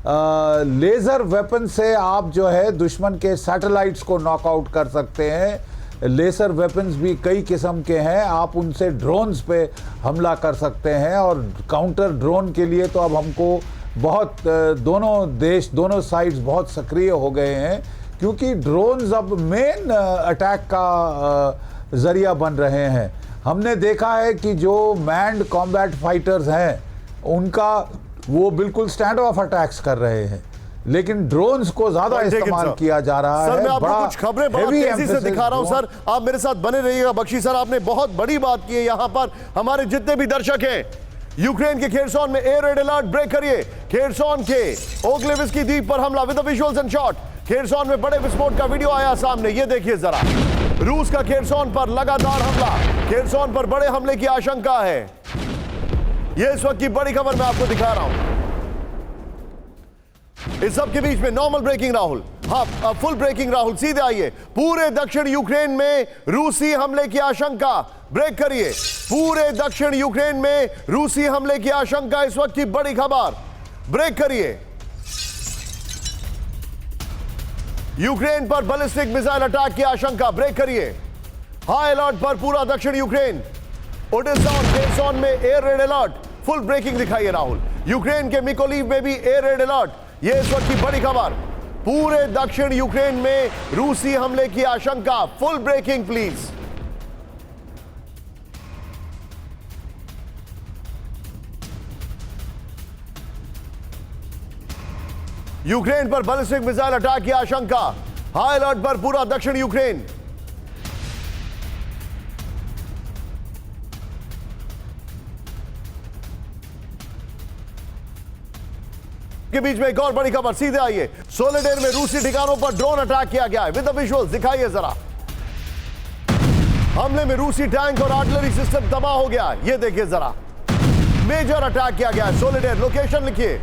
लेज़र वेपन से आप जो है दुश्मन के सैटेलाइट्स को नॉकआउट कर सकते हैं। लेज़र वेपन्स भी कई किस्म के हैं, आप उनसे ड्रोन्स पे हमला कर सकते हैं। और काउंटर ड्रोन के लिए तो अब हमको बहुत दोनों साइड्स बहुत सक्रिय हो गए हैं, क्योंकि ड्रोन्स अब मेन अटैक का ज़रिया बन रहे हैं। हमने देखा है कि जो मैन्ड कॉम्बैट फाइटर्स हैं उनका वो बिल्कुल स्टैंड ऑफ अटैक्स कर रहे हैं, लेकिन ड्रोन्स को ज्यादा इस्तेमाल किया जा रहा है। सर, मैं आपको कुछ खबरें बहुत तेजी से दिखा रहा हूं सर, आप मेरे साथ बने रहिएगा। बख्शी सर, आपने बहुत बड़ी बात की है यहाँ पर। हमारे जितने भी दर्शक हैं, यूक्रेन के खेरसोन में एयर रेड अलर्ट, ब्रेक करिए। खेरसोन के ओग्लेविस्की द्वीप पर हमला with the visuals and shot. Kherson में बड़े विस्फोट का वीडियो आया सामने, ये देखिए जरा। रूस का खेरसोन पर लगातार हमला, खेरसोन पर बड़े हमले की आशंका है। यह इस वक्त की बड़ी खबर मैं आपको दिखा रहा हूं। इस सब के बीच में नॉर्मल ब्रेकिंग राहुल, हाँ फुल ब्रेकिंग राहुल, सीधे आइए। पूरे दक्षिण यूक्रेन में रूसी हमले की आशंका, ब्रेक करिए। पूरे दक्षिण यूक्रेन में रूसी हमले की आशंका, इस वक्त की बड़ी खबर, ब्रेक करिए। यूक्रेन पर बैलिस्टिक मिसाइल अटैक की आशंका, ब्रेक करिए। हाई अलर्ट पर पूरा दक्षिण यूक्रेन। ओडेसा और खेरसोन में air raid alert, full breaking दिखाइए राहुल। यूक्रेन के मिकोलीव में भी एयर रेड अलर्ट, यह इस वक्त की बड़ी खबर। पूरे दक्षिण यूक्रेन में रूसी हमले की आशंका, फुल ब्रेकिंग प्लीज। यूक्रेन पर बैलिस्टिक मिसाइल अटैक की आशंका, हाई अलर्ट पर पूरा दक्षिण यूक्रेन। के बीच में एक और बड़ी खबर, सीधे आइए। सोलेडेर में रूसी ठिकानों पर ड्रोन अटैक किया गया है विद द विजुअल्स, दिखाइए जरा। हमले में रूसी टैंक और आर्टिलरी सिस्टम तबाह हो गया, ये देखिए जरा। मेजर अटैक किया गया है सोलेडेर, लोकेशन लिखिए।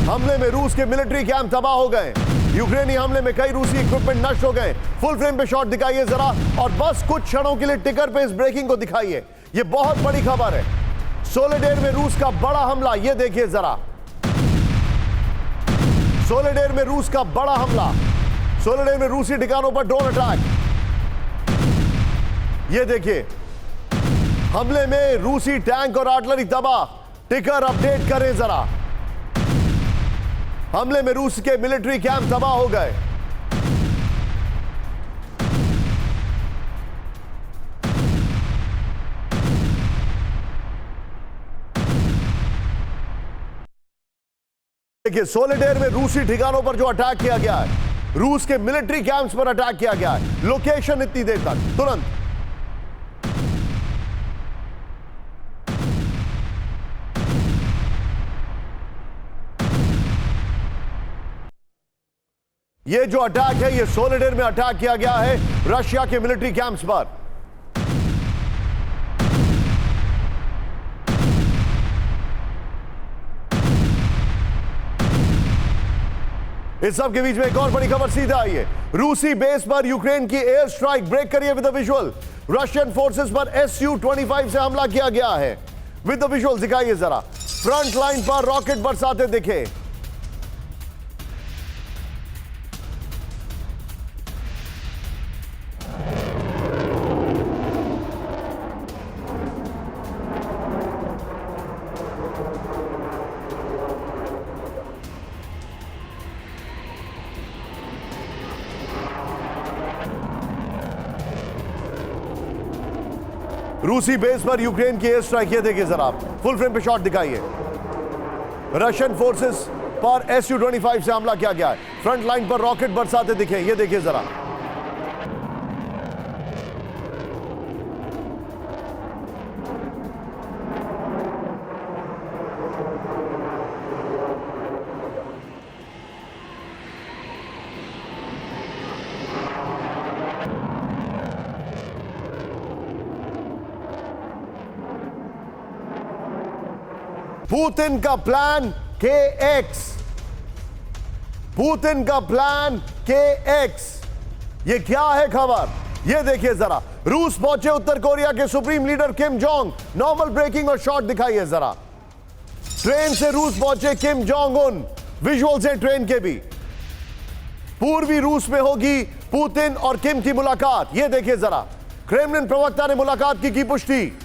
हमले में रूस के मिलिट्री कैंप तबाह हो गए। यूक्रेनी हमले में कई रूसी इक्विपमेंट नष्ट हो गए। फुल फ्रेम पे शॉट दिखाइए जरा, और बस कुछ क्षणों के लिए टिकर पे इस ब्रेकिंग को दिखाइए। ये बहुत बड़ी खबर है। सोलेडेर में रूस का बड़ा हमला, ये देखिए जरा, सोलेडेर में रूस का बड़ा हमला, सोलेडेर में रूसी ठिकानों पर ड्रोन अटैक। ये देखिए, हमले में रूसी टैंक और आर्टिलरी तबाह। टिकर अपडेट करें जरा। हमले में रूस के मिलिट्री कैंप तबाह हो गए। देखिए, सोलेडेर में रूसी ठिकानों पर जो अटैक किया गया है, रूस के मिलिट्री कैंप्स पर अटैक किया गया है। लोकेशन इतनी देर तक, तुरंत ये जो अटैक है, ये सोलेडेर में अटैक किया गया है रशिया के मिलिट्री कैंप्स पर। इस सब के बीच में एक और बड़ी खबर सीधा आई है। रूसी बेस पर यूक्रेन की एयर स्ट्राइक, ब्रेक करिए with the visual. Russian forces पर Su-25 से हमला किया गया है। विद द विजुअल दिखाइए जरा। फ्रंट लाइन पर रॉकेट बरसाते दिखे। रूसी बेस पर यूक्रेन की एयर स्ट्राइक, ये देखिए जरा, फुल फ्रेम पे शॉट दिखाइए। रशियन फोर्सेस पर Su-25 से हमला किया गया है। फ्रंट लाइन पर रॉकेट बरसाते दिखे, ये देखिए जरा। पुतिन का प्लान KX, पुतिन का प्लान KX। ये क्या है खबर, ये देखिए जरा। रूस पहुंचे उत्तर कोरिया के supreme leader Kim Jong. Normal breaking और शॉट दिखाइए जरा। ट्रेन से रूस पहुंचे किम जोंग उन। विजुअल्स हैं ट्रेन के भी। पूर्वी रूस में होगी पुतिन और किम की मुलाकात, ये देखिए जरा। क्रेमलिन प्रवक्ता ने मुलाकात की पुष्टि।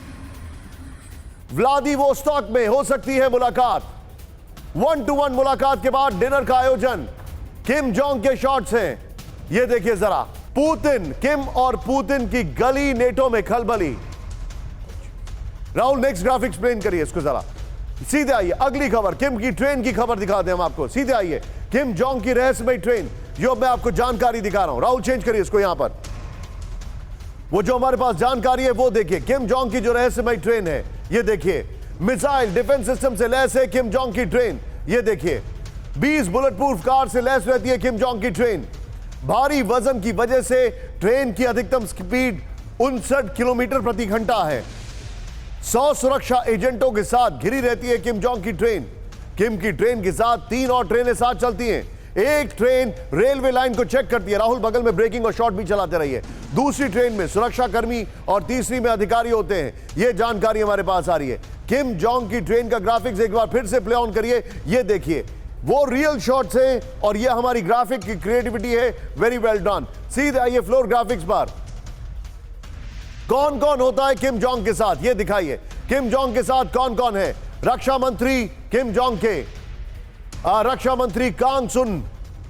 व्लादिवोस्टॉक में हो सकती है मुलाकात। 1-to-1 मुलाकात के बाद डिनर का आयोजन। किम जोंग के शॉट्स हैं, ये देखिए जरा। पुतिन, किम और पुतिन की गली, नेटो में खलबली। राहुल नेक्स्ट ग्राफिक एक्सप्लेन करिए इसको जरा। सीधे आइए, अगली खबर, किम की ट्रेन की खबर दिखाते हैं हम आपको। सीधे आइए, किम जोंग की रहस्यमयी ट्रेन, जो मैं आपको जानकारी दिखा रहा हूं। राहुल चेंज करिए इसको यहां पर। वो जो हमारे पास जानकारी है वो देखिए। किम जोंग की जो रहस्यमयी ट्रेन है, ये देखिए। मिसाइल डिफेंस सिस्टम से लैस है किम जोंग की ट्रेन, ये देखिए। 20 बुलेट प्रूफ कार से लैस रहती है किम जोंग की ट्रेन। भारी वजन की वजह से ट्रेन की अधिकतम स्पीड 59 किलोमीटर प्रति घंटा है। 100 सुरक्षा एजेंटों के साथ घिरी रहती है किम जोंग की ट्रेन। किम की ट्रेन के साथ 3 और ट्रेनें साथ चलती हैं। एक ट्रेन रेलवे लाइन को चेक करती है। राहुल बगल में ब्रेकिंग और शॉट भी चलाते रहिए। दूसरी ट्रेन में सुरक्षा कर्मी और तीसरी में अधिकारी होते हैं। यह जानकारी हमारे पास आ रही है। किम जोंग की ट्रेन का ग्राफिक्स एक बार फिर से प्ले ऑन करिए, ये देखिए। वो रियल शॉट्स हैं और ये हमारी ग्राफिक की क्रिएटिविटी है। Very well done. सीधे आइए फ्लोर ग्राफिक्स पर। कौन कौन होता है किम जोंग के साथ, ये दिखाइए। किम जोंग के साथ कौन कौन है? रक्षा मंत्री किम जोंग के, रक्षा मंत्री कांग सुन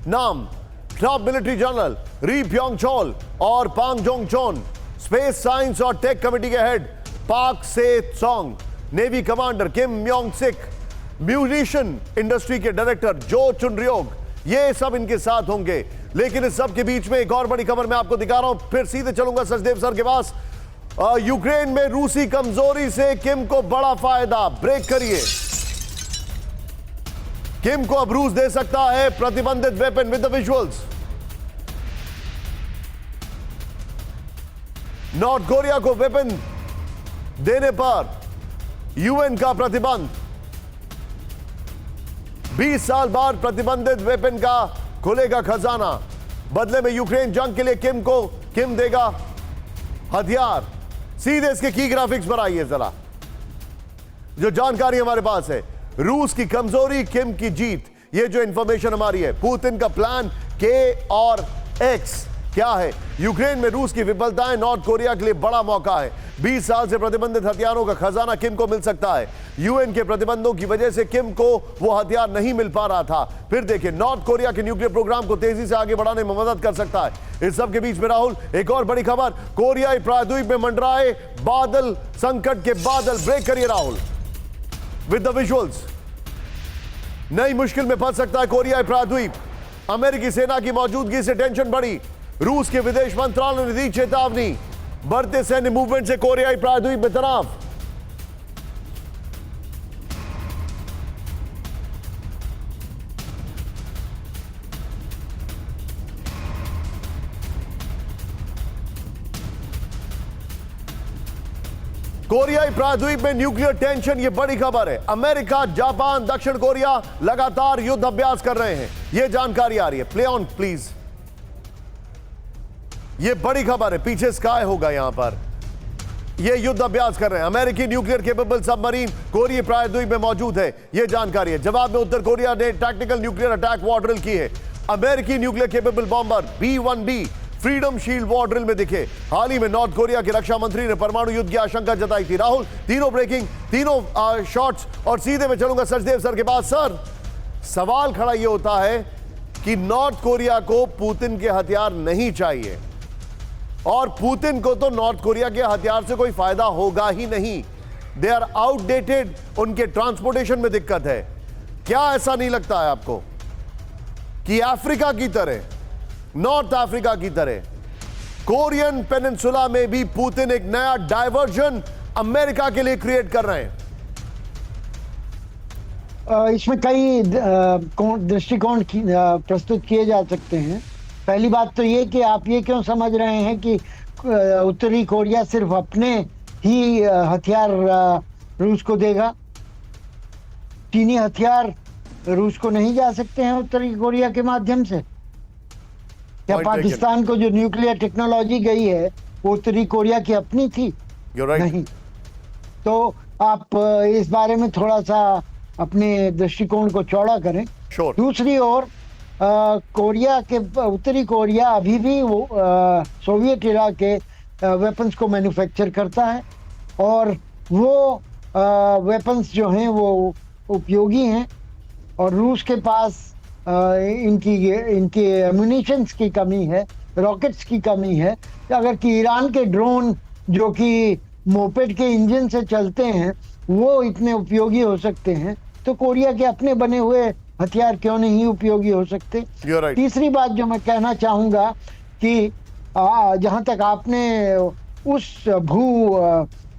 नाम, टॉप मिलिट्री जनरल री प्योंग चोल और पांग जोंग चोन, स्पेस साइंस और टेक कमेटी के हेड पाक से सोंग, नेवी कमांडर किम म्योंग सिक, म्यूनिशन इंडस्ट्री के डायरेक्टर जो चुनरियोग, ये सब इनके साथ होंगे। लेकिन इस सब के बीच में एक और बड़ी खबर मैं आपको दिखा रहा हूं। फिर सीधे चलूंगा सचदेव सर के पास। यूक्रेन में रूसी कमजोरी से किम को बड़ा फायदा, ब्रेक करिए। किम को अब रूस दे सकता है प्रतिबंधित weapon with the visuals. North Korea को वेपन देने पर यूएन का प्रतिबंध। 20 साल बाद प्रतिबंधित वेपन का खुलेगा खजाना। बदले में यूक्रेन जंग के लिए किम देगा हथियार। सीधे इसके की ग्राफिक्स पर आइए जरा, जो जानकारी हमारे पास है। रूस की कमजोरी, किम की जीत, ये जो इंफॉर्मेशन हमारी है। पुतिन का प्लान के और एक्स क्या है? यूक्रेन में रूस की विफलताएं नॉर्थ कोरिया के लिए बड़ा मौका है। 20 साल से प्रतिबंधित हथियारों का खजाना किम को मिल सकता है। यूएन के प्रतिबंधों की वजह से किम को वो हथियार नहीं मिल पा रहा था। फिर देखिए, नॉर्थ कोरिया के न्यूक्लियर प्रोग्राम को तेजी से आगे बढ़ाने में मदद कर सकता है। इस सब के बीच में राहुल, एक और बड़ी खबर, कोरियाई प्रायद्वीप में मंडराए बादल, संकट के बादल। ब्रेक करिए राहुल विद द विजुअल्स। नई मुश्किल में फंस सकता है कोरियाई प्रायद्वीप। अमेरिकी सेना की मौजूदगी से टेंशन बढ़ी। रूस के विदेश मंत्रालय ने दी चेतावनी। बढ़ते सैन्य मूवमेंट से कोरियाई प्रायद्वीप में तनाव। कोरियाई प्रायद्वीप में न्यूक्लियर टेंशन, ये बड़ी खबर है। अमेरिका, जापान, दक्षिण कोरिया लगातार युद्ध अभ्यास कर रहे हैं, ये जानकारी आ रही है। Play on please. ये बड़ी खबर है, पीछे स्काई होगा यहां पर। ये युद्ध अभ्यास कर रहे हैं। अमेरिकी न्यूक्लियर केपेबल सबमरीन कोरियाई प्रायद्वीप में मौजूद है, ये जानकारी है। जवाब में उत्तर कोरिया ने tactical nuclear attack war drill की है। अमेरिकी nuclear capable bomber B-1B freedom shield war drill में दिखे। हाल ही में नॉर्थ कोरिया के रक्षा मंत्री ने परमाणु युद्ध की आशंका जताई थी। राहुल, तीनों ब्रेकिंग, तीनों शॉट्स, और सीधे में चलूंगा सचदेव सर के पास। सर, सवाल खड़ा यह होता है कि नॉर्थ कोरिया को पुतिन के हथियार नहीं चाहिए, और पुतिन को तो नॉर्थ कोरिया के हथियार से कोई फायदा होगा ही नहीं। दे आर आउटडेटेड, उनके ट्रांसपोर्टेशन में दिक्कत है। क्या ऐसा नहीं लगता है आपको कि अफ्रीका की तरह, नॉर्थ अफ्रीका की तरह, कोरियन पेनिनसुला में भी पुतिन एक नया डायवर्जन अमेरिका के लिए क्रिएट कर रहे हैं? इसमें कई दृष्टिकोण प्रस्तुत किए जा सकते हैं। पहली बात तो ये कि आप ये क्यों समझ रहे हैं कि उत्तरी कोरिया सिर्फ अपने ही हथियार रूस को देगा? चीनी हथियार रूस को नहीं जा सकते हैं उत्तरी कोरिया के माध्यम से? क्या पाकिस्तान को जो न्यूक्लियर टेक्नोलॉजी गई है वो उत्तरी कोरिया की अपनी थी? नहीं। तो आप इस बारे में थोड़ा सा अपने दृष्टिकोण को चौड़ा करें। दूसरी ओर कोरिया के, उत्तरी कोरिया अभी भी वो सोवियत इरा के वेपन्स को मैन्युफैक्चर करता है, और वो वेपन्स जो हैं वो उपयोगी हैं, और रूस के पास इनकी एम्यूनिशंस की कमी है, रॉकेट्स की कमी है। अगर कि ईरान के ड्रोन जो कि मोपेड के इंजन से चलते हैं वो इतने उपयोगी हो सकते हैं, तो कोरिया के अपने बने हुए हथियार क्यों नहीं उपयोगी हो सकते? तीसरी बात जो मैं कहना चाहूँगा कि जहाँ तक आपने उस भू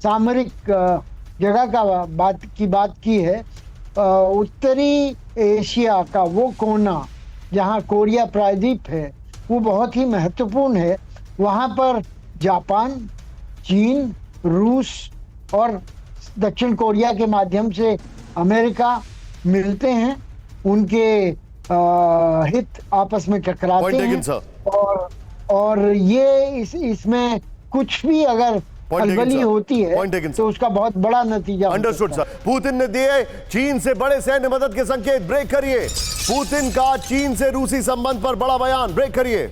सामरिक जगह का बात की है, उत्तरी एशिया का वो कोना जहाँ कोरिया प्रायद्वीप है वो बहुत ही महत्वपूर्ण है। वहाँ पर जापान, चीन, रूस और दक्षिण कोरिया के माध्यम से अमेरिका मिलते हैं। उनके हित आपस में टकराते हैं, और ये इसमें कुछ भी अगर खलबली होती है तो उसका बहुत बड़ा नतीजा। Understood sir. पुतिन ने दिए चीन से बड़े सैन्य मदद के संकेत। ब्रेक करिए। पुतिन का चीन से रूसी संबंध पर बड़ा बयान। ब्रेक करिए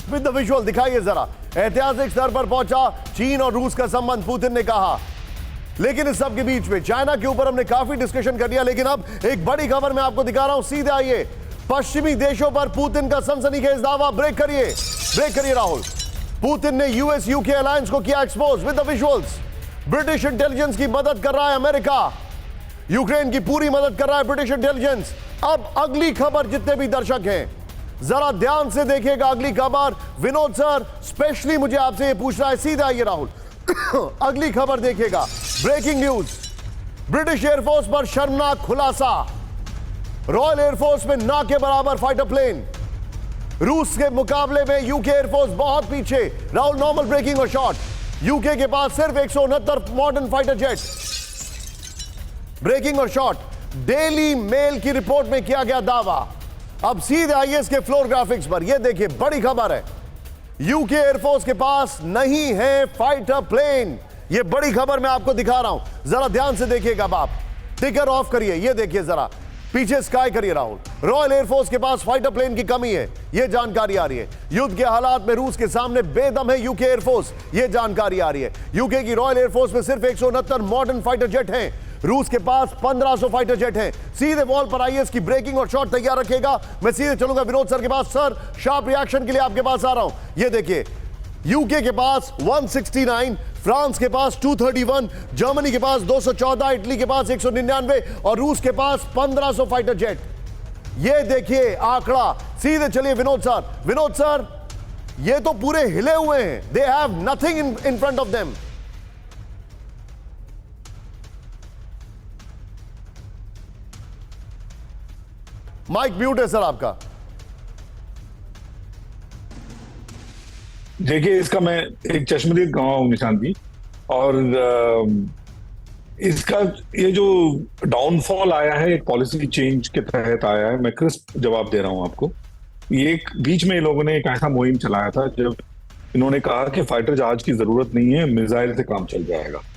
विद द विजुअल, दिखाइए जरा। ऐतिहासिक स्तर पर पहुंचा चीन और रूस का संबंध, पुतिन ने कहा। लेकिन इस सब के बीच में चाइना के ऊपर हमने काफी डिस्कशन कर लिया, लेकिन अब एक बड़ी खबर मैं आपको दिखा रहा हूं। सीधे आइए, पश्चिमी देशों पर पुतिन का सनसनीखेज दावा। ब्रेक करिए राहुल। पुतिन ने यूएस यूके अलायंस को किया expose with the visuals. British intelligence की मदद कर रहा है अमेरिका, यूक्रेन की पूरी मदद कर रहा है ब्रिटिश इंटेलिजेंस। अब अगली खबर, जितने भी दर्शक हैं जरा ध्यान से देखिएगा अगली खबर। विनोद सर स्पेशली मुझे आपसे ये पूछ रहा है, सीधा आइए राहुल। अगली खबर देखिएगा, ब्रेकिंग न्यूज। ब्रिटिश एयरफोर्स पर शर्मनाक खुलासा। रॉयल एयरफोर्स में ना के बराबर फाइटर प्लेन। रूस के मुकाबले में यूके एयरफोर्स बहुत पीछे। राहुल, नॉर्मल ब्रेकिंग और शॉट। यूके के पास सिर्फ 169 मॉडर्न फाइटर जेट। ब्रेकिंग और शॉट। डेली मेल की रिपोर्ट में किया गया दावा। अब सीधे आइए इसके फ्लोर ग्राफिक्स पर। यह देखिए बड़ी खबर है, यूके एयरफोर्स के पास नहीं है फाइटर प्लेन। यह बड़ी खबर मैं आपको दिखा रहा हूं, जरा ध्यान से देखिएगा। अब आप टिकर ऑफ करिए, यह देखिए जरा पीछे स्काई करिए राहुल। रॉयल एयरफोर्स के पास फाइटर प्लेन की कमी है, यह जानकारी आ रही है। युद्ध के हालात में रूस के सामने बेदम है यूके एयरफोर्स, यह जानकारी आ रही है। यूके की रॉयल एयरफोर्स में सिर्फ 169 मॉडर्न फाइटर जेट हैं, रूस के पास 1500 फाइटर जेट हैं। सीधे वॉल पर आइए, इसकी ब्रेकिंग और शॉट तैयार रखेगा। मैं सीधे चलूंगा विनोद सर के पास। सर, शार्प रिएक्शन के लिए आपके पास आ रहा हूं। यह देखिए, यूके के पास 169, फ्रांस के पास 231, जर्मनी के पास 214, इटली के पास 199 और रूस के पास 1500 फाइटर जेट। यह देखिए आंकड़ा। सीधे चलिए विनोद सर। विनोद सर, ये तो पूरे हिले हुए हैं, they have nothing in front of them. Mic mute है सर आपका। देखिए, इसका मैं एक चश्मदीद गवाह हूं निशांत जी, और इसका ये जो डाउनफॉल आया है एक पॉलिसी चेंज के तहत आया है। मैं क्रिस्प जवाब दे रहा हूं आपको। ये एक बीच में इन लोगों ने एक ऐसा मुहिम चलाया था जब इन्होंने कहा कि फाइटर जहाज की जरूरत नहीं है, मिसाइल से काम चल जाएगा।